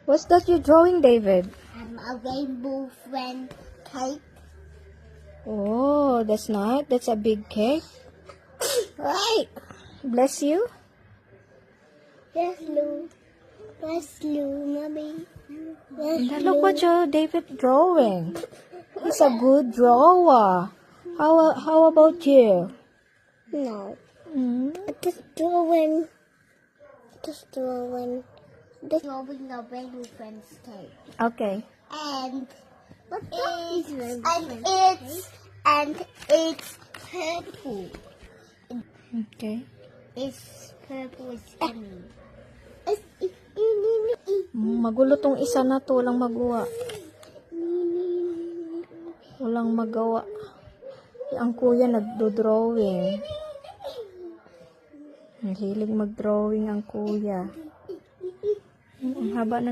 What's that you're drawing, David? A rainbow friend cake. Oh, that's nice. That's a big cake. Right. Bless you. Yes, Lou. Yes, Lou, mommy. Yes, Now look what your David drawing. He's a good drawer. How about you? No. Mm? Just drawing. Just drawing. Just drawing a rainbow friend's cake. Okay. And it's purple. Okay. It's purple. It's yummy. Magulo tong isa na to. Walang magawa. Walang magawa. Ang kuya nagdo-drawing. Hilig mag-drawing ang kuya. Ang haba na